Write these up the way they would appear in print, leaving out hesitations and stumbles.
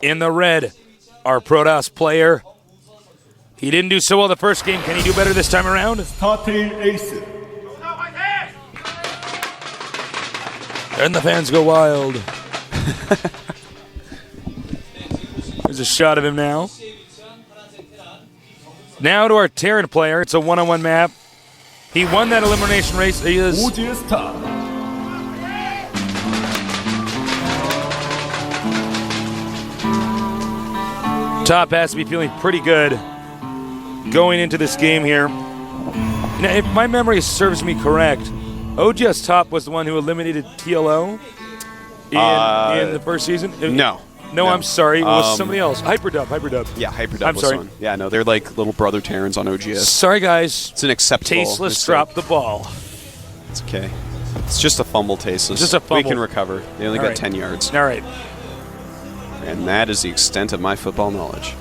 In the red, our Protoss player. He didn't do so well the first game. Can he do better this time around? And the fans go wild. There's a shot of him now. Now to our Terran player. It's a one-on-one map. He won that elimination race. He is Top has to be feeling pretty good going into this game here. Now, if my memory serves me correct, OGS Top was the one who eliminated TLO in the first season? No, I'm sorry. It was somebody else. Hyperdub. Yeah, Hyperdub I'm was sorry. one. Yeah, no, they're like little brother Terrans on OGS. Sorry, guys. It's an acceptable Tasteless mistake. dropped the ball. It's okay. It's just a fumble, Tasteless. Just a fumble. We can recover. They only All got right. 10 yards. All right. And that is the extent of my football knowledge.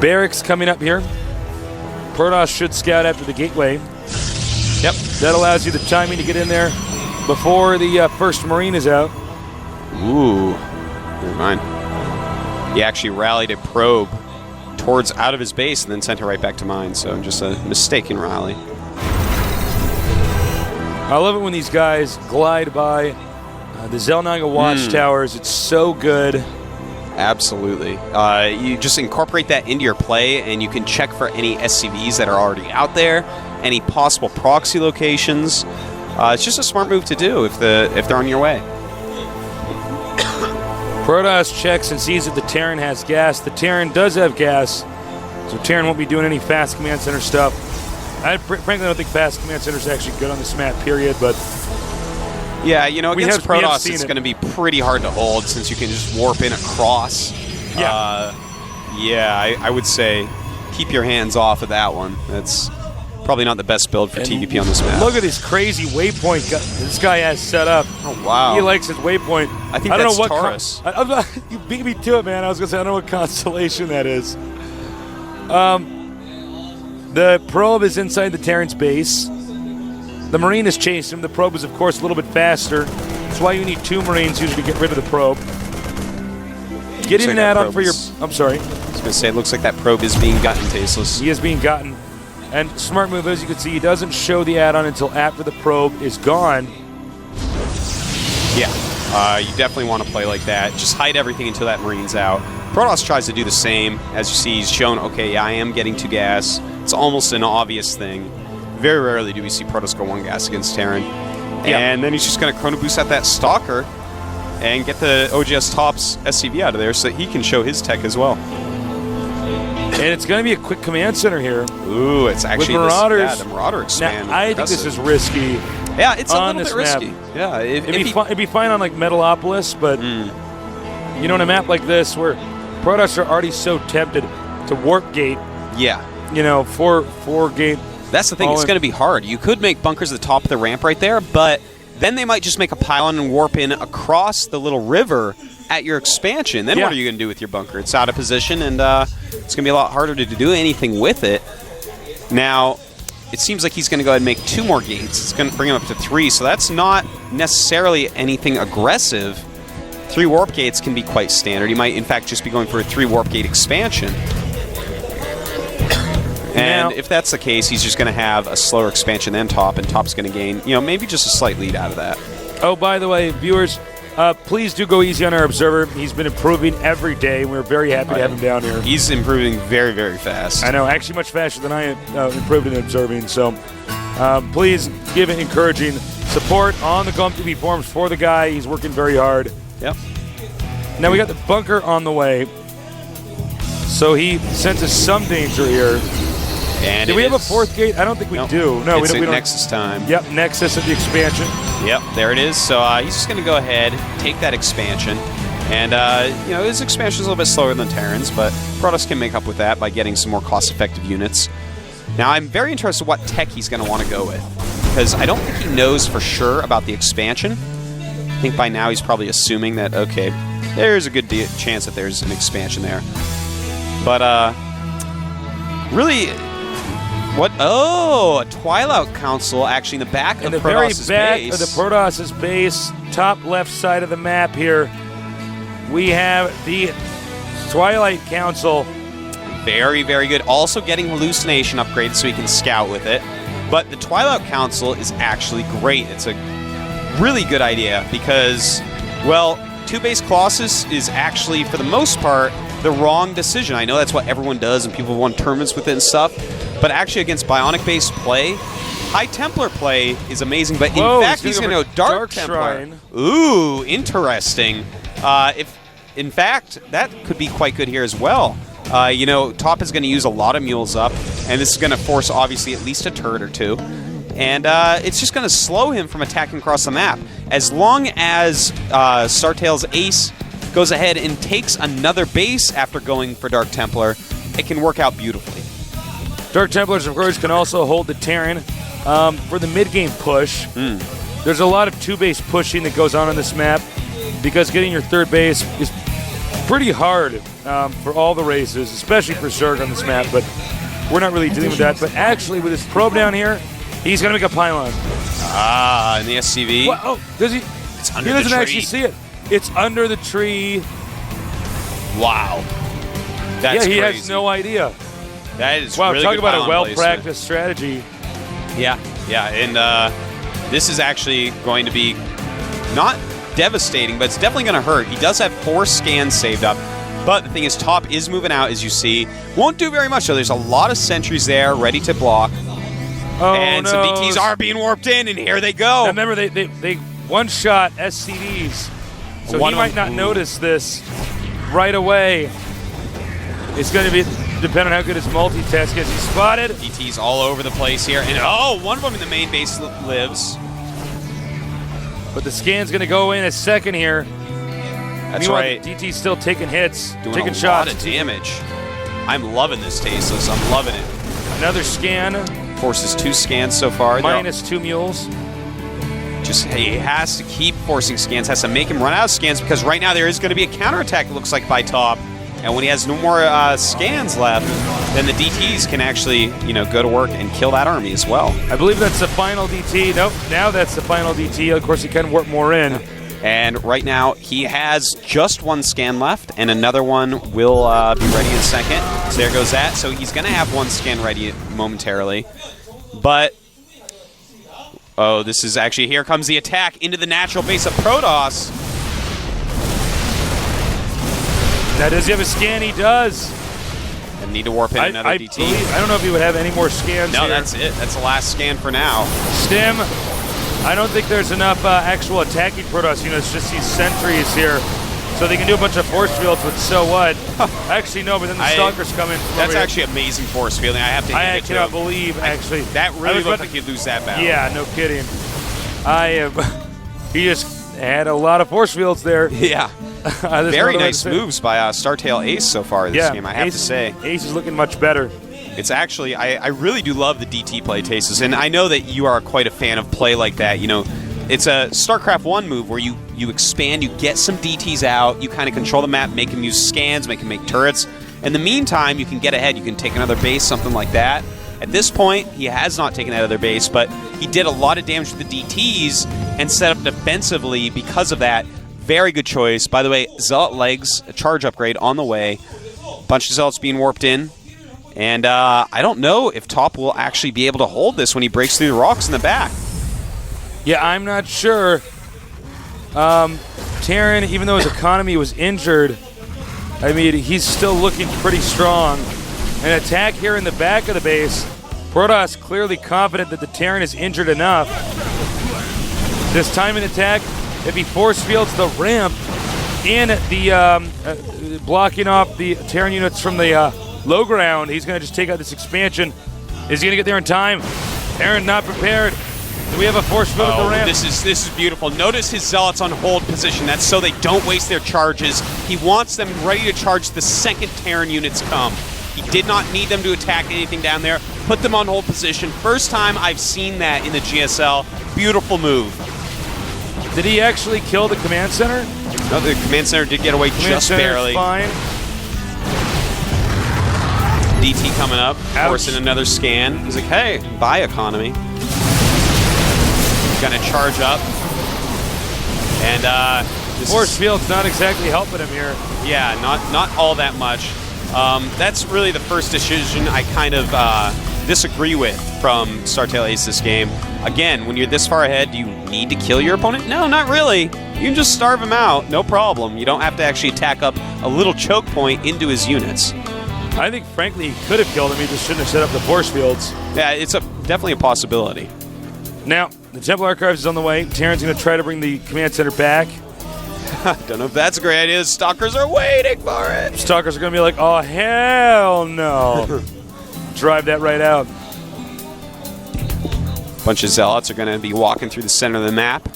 Barracks coming up here. Protoss should scout after the gateway. Yep. That allows you the timing to get in there before the first Marine is out. Ooh. Never mind. He actually rallied a probe towards out of his base and then sent it right back to mine. So just a mistaken rally. I love it when these guys glide by the Zelnaga watchtowers. It's so good. Absolutely. You just incorporate that into your play, and you can check for any SCVs that are already out there, any possible proxy locations. It's just a smart move to do if they're on your way. Protoss checks and sees that the Terran has gas. The Terran does have gas, so Terran won't be doing any fast command center stuff. I frankly don't think fast command center is actually good on this map, period, but yeah, you know, against Protoss, it's it. going to be pretty hard to hold since you can just warp in across. Yeah. I would say keep your hands off of that one. That's probably not the best build for TVP on this map. Look at this crazy waypoint this guy has set up. Oh, wow. He likes his waypoint. I think don't that's know what Taurus. you beat me to it, man. I was going to say, I don't know what constellation that is. The probe is inside the Terran's base. The Marine has chased him. The probe is, of course, a little bit faster. That's why you need 2 Marines usually to get rid of the probe. Getting an add-on for your... I'm sorry. I was going to say, it looks like that probe is being gotten, Tasteless. He is being gotten. And smart move, as you can see, he doesn't show the add-on until after the probe is gone. Yeah, you definitely want to play like that. Just hide everything until that Marine's out. Protoss tries to do the same. As you see, he's shown, okay, yeah, I am getting 2 gas. It's almost an obvious thing. Very rarely do we see Protoss go 1 gas against Terran. Yeah. And then he's just going to chrono boost at that Stalker and get the OGS Tops SCV out of there so that he can show his tech as well. And it's going to be a quick command center here. Ooh, it's actually with Marauders. the Marauder expand. Now, I think this is risky. Yeah, it's a on little bit this risky. map. Yeah, It'd be fine on like Metalopolis, but you know, in a map like this where Protoss are already so tempted to warp gate. Yeah. You know, four gate. That's the thing. It's going to be hard. You could make bunkers at the top of the ramp right there, but then they might just make a pylon and warp in across the little river at your expansion. Then what are you going to do with your bunker? It's out of position, and it's going to be a lot harder to do anything with it. Now, it seems like he's going to go ahead and make 2 more gates. It's going to bring him up to 3, so that's not necessarily anything aggressive. 3 warp gates can be quite standard. He might, in fact, just be going for a 3 warp gate expansion. And if that's the case, he's just going to have a slower expansion than Top, and Top's going to gain, you know, maybe just a slight lead out of that. Oh, by the way, viewers, please do go easy on our observer. He's been improving every day. We're very happy to have him down here. He's improving very, very fast. I know, actually much faster than I improved in observing. So please give an encouraging support on the GumTV forums for the guy. He's working very hard. Yep. Now we got the bunker on the way. So he senses some danger here. And do we have a 4th gate? I don't think we do. No, we don't. Nexus time. Yep, Nexus at the expansion. Yep, there it is. So he's just going to go ahead, take that expansion. And, you know, his expansion is a little bit slower than Terran's, but Protoss can make up with that by getting some more cost-effective units. Now, I'm very interested in what tech he's going to want to go with, because I don't think he knows for sure about the expansion. I think by now he's probably assuming that, okay, there's a good chance that there's an expansion there. But, really, What? Oh, a Twilight Council actually in the back In of the very Protoss's back base. of the Protoss's base, top left side of the map here, we have the Twilight Council. Very, very good. Also getting Hallucination upgraded so he can scout with it. But the Twilight Council is actually great. It's a really good idea because, well, 2 base Colossus is actually, for the most part, the wrong decision. I know that's what everyone does and people won tournaments with it and stuff, but actually against Bionic-based play, High Templar play is amazing, but in fact he's going to go Dark Templar. Shrine. Ooh, interesting. In fact, that could be quite good here as well. You know, Top is going to use a lot of mules up, and this is going to force, obviously, at least a turret or 2. And it's just going to slow him from attacking across the map. As long as Startail's Ace goes ahead and takes another base after going for Dark Templar, it can work out beautifully. Dark Templars, of course, can also hold the Terran for the mid-game push. There's a lot of 2-base pushing that goes on this map because getting your 3rd base is pretty hard for all the races, especially for Zerg on this map, but we're not really dealing with that. But actually, with his probe down here, he's going to make a pylon. Ah, in the SCV. What? Oh, does he? It's under He the doesn't tree. actually see it. It's under the tree. Wow. That's yeah, he crazy. has no idea. That is Wow, really talk good about a pylon well-practiced placement. strategy. Yeah, and this is actually going to be not devastating, but it's definitely going to hurt. He does have 4 scans saved up, but the thing is, Top is moving out, as you see. Won't do very much, though. There's a lot of sentries there ready to block, and some DTs are being warped in, and here they go. Now remember, they one-shot SCVs, so he might not notice this right away. It's going to be depending on how good his multitask is. He's spotted. DTs all over the place here, and oh, one of them in the main base lives. But the scan's going to go in a second here. That's Meanwhile, right. the DT's still taking hits, Doing taking a shots. lot of damage. I'm loving this Tasteless. I'm loving it. Another scan. Forces 2 scans so far. Minus 2 mules. Just, he has to keep forcing scans, has to make him run out of scans, because right now there is going to be a counterattack, it looks like, by Top. And when he has no more scans left, then the DTs can actually, you know, go to work and kill that army as well. I believe that's the final DT. Nope, now that's the final DT. Of course, he can warp more in. And right now, he has just 1 scan left, and another one will be ready in a second. So there goes that. So he's going to have 1 scan ready momentarily. But, oh, this is actually, here comes the attack into the natural base of Protoss. Now, does he have a scan? He does. And need to warp in another I DT. I don't know if he would have any more scans No, here. that's it. That's the last scan for now. Stim, I don't think there's enough actual attacking Protoss units, just these sentries here. So they can do a bunch of force fields, but so what? Actually, no, but then the Stalkers come in. That's actually amazing force fielding. I have to hand I it to cannot him. believe, actually. That really was looked about like he'd lose that battle. Yeah, no kidding. He just had a lot of force fields there. Yeah. Very nice moves by Startail Ace so far this game, I have to say. Ace is looking much better. It's actually, I really do love the DT play, Tasteless, and I know that you are quite a fan of play like that. You know, it's a StarCraft 1 move where you expand, you get some DTs out, you kind of control the map, make them use scans, make them make turrets. In the meantime, you can get ahead, you can take another base, something like that. At this point, he has not taken that other base, but he did a lot of damage with the DTs and set up defensively because of that. Very good choice. By the way, Zealot Legs, a charge upgrade on the way. Bunch of Zealots being warped in. And I don't know if Top will actually be able to hold this when he breaks through the rocks in the back. Yeah, I'm not sure. Terran, even though his economy was injured, I mean, he's still looking pretty strong. An attack here in the back of the base. Protoss clearly confident that the Terran is injured enough. This time in attack, if he force fields the ramp in the blocking off the Terran units from the low ground, he's going to just take out this expansion. Is he going to get there in time? Terran not prepared. Do we have a force field at the ramp? This is beautiful. Notice his Zealots on hold position. That's so they don't waste their charges. He wants them ready to charge the second Terran units come. He did not need them to attack anything down there. Put them on hold position. First time I've seen that in the GSL. Beautiful move. Did he actually kill the command center? No, the command center did get away just barely. Fine. DT coming up, Ouch. forcing another scan. He's like, hey, buy economy. Gonna charge up. And Force field's not exactly helping him here. yeah, not all that much. That's really the first decision I kind of disagree with from Startail Ace this game. Again, when you're this far ahead, do you need to kill your opponent? No, not really. You can just starve him out, no problem. You don't have to actually attack up a little choke point into his units. I think, frankly, he could have killed him. He just shouldn't have set up the force fields. Yeah, it's definitely a possibility. Now, the Temple Archives is on the way. Terran's going to try to bring the command center back. I don't know if that's a great idea. Stalkers are waiting for it. Stalkers are going to be like, oh, hell no. Drive that right out. Bunch of Zealots are going to be walking through the center of the map.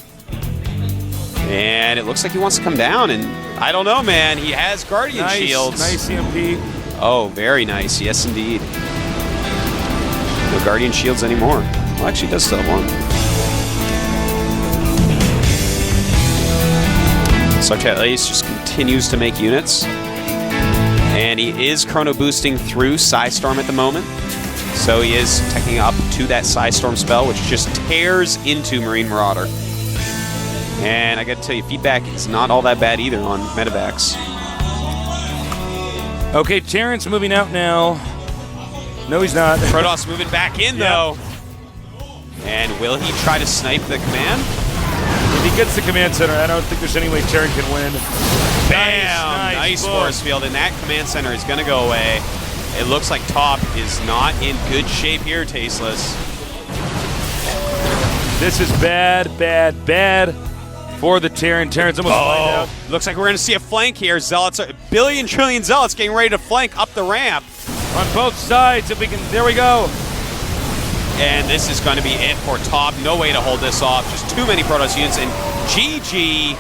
And it looks like he wants to come down. And I don't know, man. He has Guardian Shields. Nice EMP. Oh, very nice. Yes, indeed. No Guardian Shields anymore. Well, actually, he does still have one. Startail Ace just continues to make units. And he is chrono boosting through Psystorm at the moment. So he is taking up to that Psystorm spell, which just tears into Marine Marauder. And I gotta tell you, feedback is not all that bad either on medevacs. Okay, Terran's moving out now. No, he's not. Protoss moving back in, though. And will he try to snipe the command? If he gets the command center, I don't think there's any way Terran can win. Bam! Nice force field, and that command center is going to go away. It looks like top is not in good shape here, Tasteless. This is bad, bad, bad for the Terran. Terran's almost lined out. Looks like we're going to see a flank here. Zealots, a billion trillion Zealots getting ready to flank up the ramp. On both sides, if we can, there we go. And this is going to be it for top. No way to hold this off. Just too many Protoss units, and GG.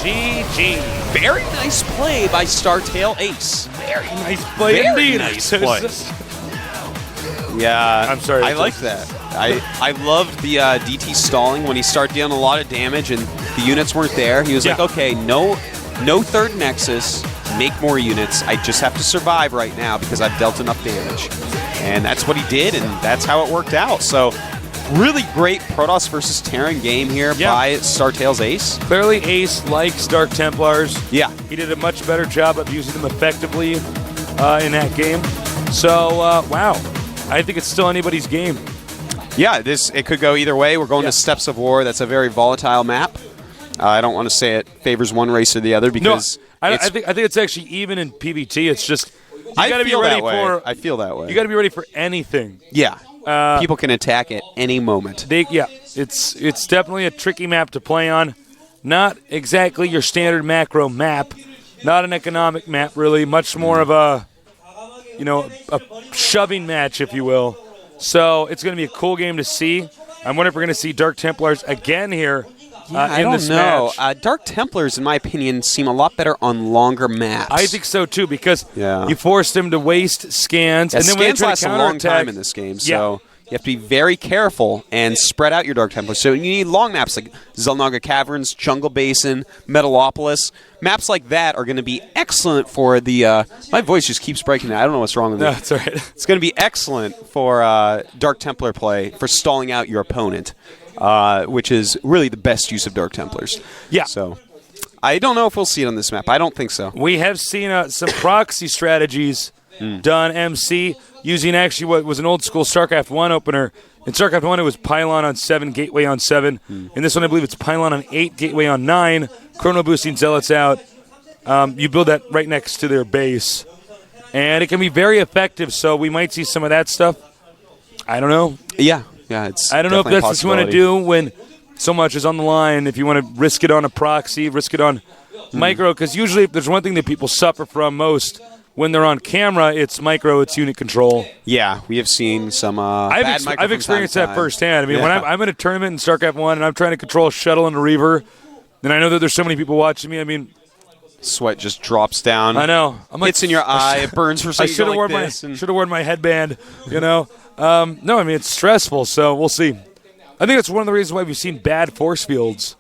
GG. Very nice play by Startail Ace. Very nice play indeed. Nice play. Yeah, I'm sorry. I like that. I loved the DT stalling when he started dealing a lot of damage and the units weren't there. He was like, okay, no third Nexus, make more units. I just have to survive right now because I've dealt enough damage. And that's what he did, and that's how it worked out. So, really great Protoss versus Terran game here by Startail's Ace. Clearly, Ace likes Dark Templars. Yeah. He did a much better job of using them effectively in that game. So, wow. I think it's still anybody's game. Yeah, it could go either way. We're going to Steps of War. That's a very volatile map. I don't want to say it favors one race or the other because I think it's actually even in PvT. It's just you got to be ready for. I feel that way. You got to be ready for anything. Yeah, people can attack at any moment. It's definitely a tricky map to play on. Not exactly your standard macro map. Not an economic map, really. Much more of a shoving match, if you will. So it's going to be a cool game to see. I'm wondering if we're going to see Dark Templars again here. I don't know. Dark Templars, in my opinion, seem a lot better on longer maps. I think so, too, because you forced them to waste scans. And then scans last a long time in this game, so you have to be very careful and spread out your Dark Templars. So you need long maps like Zelnaga Caverns, Jungle Basin, Metalopolis. Maps like that are going to be excellent for the... my voice just keeps breaking. I don't know what's wrong with me. No, it's all right. It's going to be excellent for Dark Templar play, for stalling out your opponent. Which is really the best use of Dark Templars. Yeah. So, I don't know if we'll see it on this map. I don't think so. We have seen some proxy strategies done, MC, using actually what was an old-school StarCraft 1 opener. In StarCraft 1, it was Pylon on 7, Gateway on 7. In this one, I believe it's Pylon on 8, Gateway on 9, chrono boosting Zealots out. You build that right next to their base. And it can be very effective, so we might see some of that stuff. I don't know. Yeah. Yeah, it's I don't know if that's what you want to do when so much is on the line. If you want to risk it on a proxy, risk it on micro, because usually if there's one thing that people suffer from most when they're on camera, it's micro, it's unit control. Yeah, we have seen some bad micro I've experienced that firsthand. I mean, Yeah. when I'm in a tournament in StarCraft 1 and I'm trying to control a shuttle and a Reaver, and I know that there's so many people watching me, I mean... Sweat just drops down. I know. I'm like, hits in your eye, it burns for a second. I should have worn my headband, you know? No, I mean, it's stressful, so we'll see. I think that's one of the reasons why we've seen bad force fields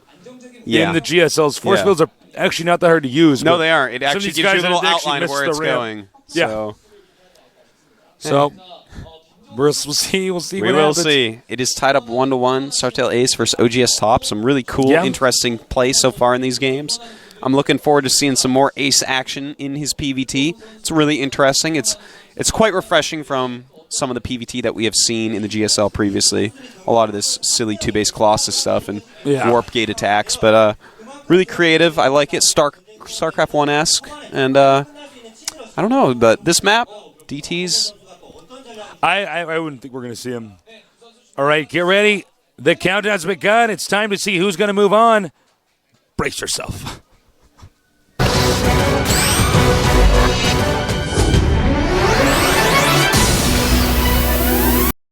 in the GSLs. Force fields are actually not that hard to use. No, they aren't. It actually gives you a little outline of where it's going. Yeah. So we'll see. We'll see. We will see. It is tied up 1-1. Sartell Ace versus OGS Top. Some really cool, interesting play so far in these games. I'm looking forward to seeing some more Ace action in his PVT. It's really interesting. It's quite refreshing from some of the PVT that we have seen in the GSL previously. A lot of this silly two-base Colossus stuff and warp gate attacks, but really creative. I like it. StarCraft 1-esque, and I don't know, but this map, DT's. I wouldn't think we're going to see him. All right, get ready. The countdown's begun. It's time to see who's going to move on. Brace yourself.